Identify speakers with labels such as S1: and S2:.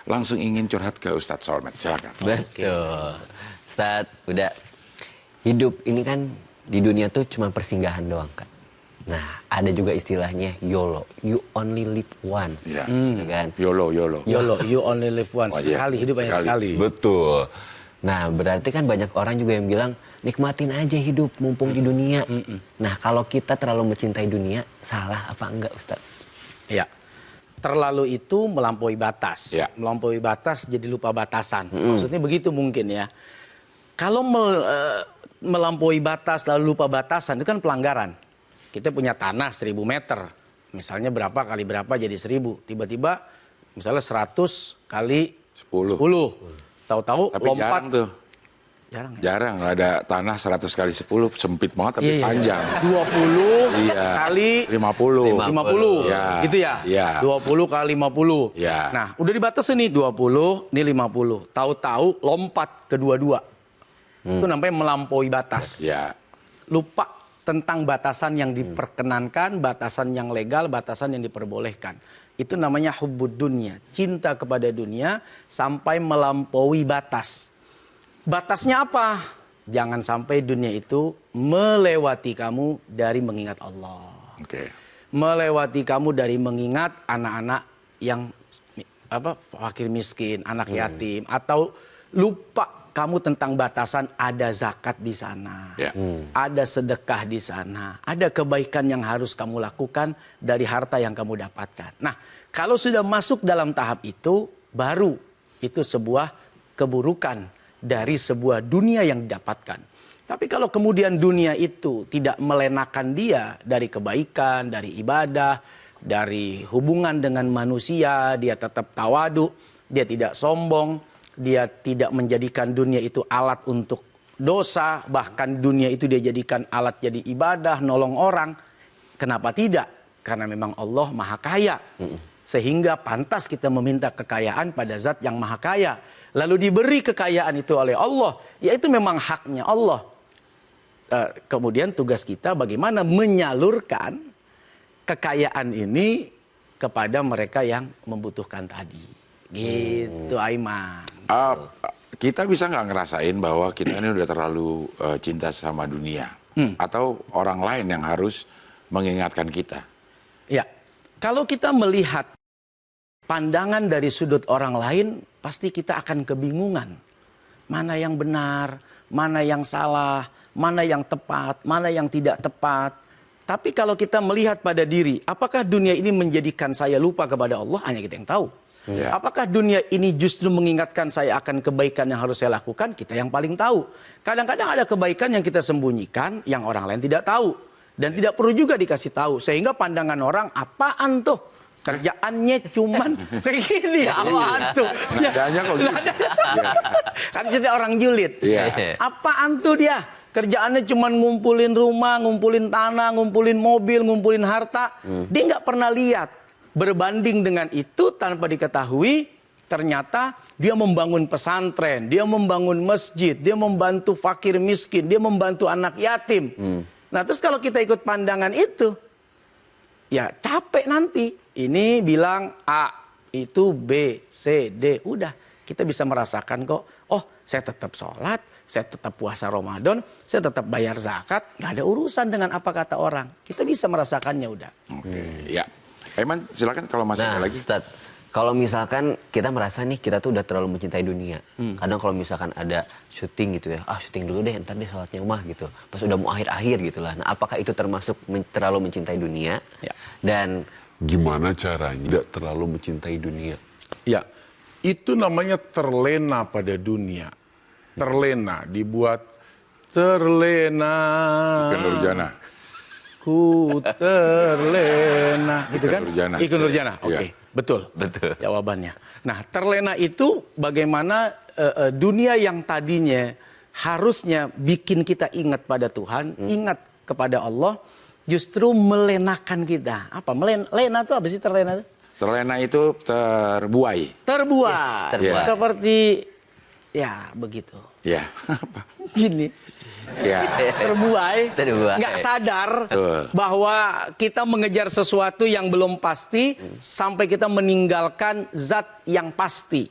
S1: langsung ingin curhat ke Ustadz Solmed. Silakan.
S2: Betul. Ustadz, udah hidup ini kan di dunia tuh cuma persinggahan doang kan. Nah, ada juga istilahnya YOLO, you only live once, gitu kan?
S1: YOLO,
S3: you only live once. Sekali, hidup hanya sekali.
S2: Betul. Nah, berarti kan banyak orang juga yang bilang, nikmatin aja hidup, mumpung di dunia. Nah, kalau kita terlalu mencintai dunia, salah apa enggak, Ustadz?
S3: Ya, terlalu itu melampaui batas.
S1: Ya.
S3: Melampaui batas jadi lupa batasan. Maksudnya begitu mungkin ya. Kalau melampaui batas lalu lupa batasan, itu kan pelanggaran. Kita punya tanah 1000 meter. Misalnya berapa kali berapa jadi 1000. Tiba-tiba misalnya 100 kali 10. Tahu-tahu lompat.
S1: Jarang tuh.
S3: Jarang ya?
S1: Jarang ada tanah 100 kali 10 sempit banget tapi panjang.
S3: 20 kali
S1: 50.
S3: 50.
S1: Ya.
S3: Gitu ya?
S1: Ya.
S3: 20 kali 50.
S1: Ya.
S3: Nah, udah dibatasi nih 20, ini 50. Tahu-tahu lompat ke dua-dua. Itu namanya melampaui batas.
S1: Ya.
S3: Lupa tentang batasan yang diperkenankan, batasan yang legal, batasan yang diperbolehkan. Itu namanya hubbud dunya, cinta kepada dunia sampai melampaui batas. Batasnya apa? Jangan sampai dunia itu melewati kamu dari mengingat Allah.
S1: Oke.
S3: Melewati kamu dari mengingat anak-anak yang fakir miskin, anak yatim, atau lupa kamu tentang batasan ada zakat di sana, ada sedekah di sana, ada kebaikan yang harus kamu lakukan dari harta yang kamu dapatkan. Nah, kalau sudah masuk dalam tahap itu, baru itu sebuah keburukan dari sebuah dunia yang didapatkan. Tapi kalau kemudian dunia itu tidak melenakan dia dari kebaikan, dari ibadah, dari hubungan dengan manusia, dia tetap tawadu, dia tidak sombong, dia tidak menjadikan dunia itu alat untuk dosa, bahkan dunia itu dia jadikan alat jadi ibadah, nolong orang. Kenapa tidak? Karena memang Allah Maha Kaya. Sehingga pantas kita meminta kekayaan pada zat yang Maha Kaya. Lalu diberi kekayaan itu oleh Allah, yaitu memang haknya Allah. Kemudian tugas kita bagaimana menyalurkan kekayaan ini kepada mereka yang membutuhkan tadi. Gitu, Aiman.
S1: Kita bisa nggak ngerasain bahwa kita ini udah terlalu cinta sama dunia, atau orang lain yang harus mengingatkan kita?
S3: Ya, kalau kita melihat pandangan dari sudut orang lain, pasti kita akan kebingungan. Mana yang benar, mana yang salah, mana yang tepat, mana yang tidak tepat. Tapi kalau kita melihat pada diri, apakah dunia ini menjadikan saya lupa kepada Allah? Hanya kita yang tahu. Ya. Apakah dunia ini justru mengingatkan saya akan kebaikan yang harus saya lakukan? Kita yang paling tahu. Kadang-kadang ada kebaikan yang kita sembunyikan, yang orang lain tidak tahu. Dan tidak perlu juga dikasih tahu. Sehingga pandangan orang, apaan tuh? Kerjaannya cuman kayak gini, apaan tuh?
S1: Nadanya kok gitu.
S3: Kan jadi orang julid. Apaan tuh dia? Kerjaannya cuman ngumpulin rumah, ngumpulin tanah, ngumpulin mobil, ngumpulin harta. Dia nggak pernah lihat. Berbanding dengan itu tanpa diketahui, ternyata dia membangun pesantren, dia membangun masjid, dia membantu fakir miskin, dia membantu anak yatim. Nah terus kalau kita ikut pandangan itu, ya capek nanti. Ini bilang A, itu B, C, D. Udah, kita bisa merasakan kok, oh saya tetap sholat, saya tetap puasa Ramadan, saya tetap bayar zakat, nggak ada urusan dengan apa kata orang. Kita bisa merasakannya udah.
S1: Oke, ya. Eman, silakan kalau masih ada lagi.
S2: Ustadz, kalau misalkan kita merasa nih kita tuh udah terlalu mencintai dunia. Kadang kalau misalkan ada syuting gitu ya, syuting dulu deh, ntar deh sholatnya umah gitu. Pas udah mau akhir-akhir gitu lah. Nah, apakah itu termasuk terlalu mencintai dunia?
S3: Ya.
S2: Dan gimana caranya tidak terlalu mencintai dunia?
S4: Ya, itu namanya terlena pada dunia. Terlena, dibuat terlena.
S1: Bukan Nurjana.
S3: Ku terlena, gitu kan?
S1: Ikke
S3: Nurjana, oke. Betul jawabannya. Nah, terlena itu bagaimana dunia yang tadinya harusnya bikin kita ingat pada Tuhan, ingat kepada Allah, justru melenakan kita. Apa? Lena itu apa sih terlena itu?
S1: Terlena itu terbuai.
S3: Terbuai.
S2: Yes, terbuai.
S3: Seperti Ya, begitu.
S1: Ya, apa?
S3: Gini,
S1: Ya,
S3: terbuai,
S2: Terbuai.
S3: nggak sadar
S1: Betul.
S3: bahwa kita mengejar sesuatu yang belum pasti sampai kita meninggalkan zat yang pasti.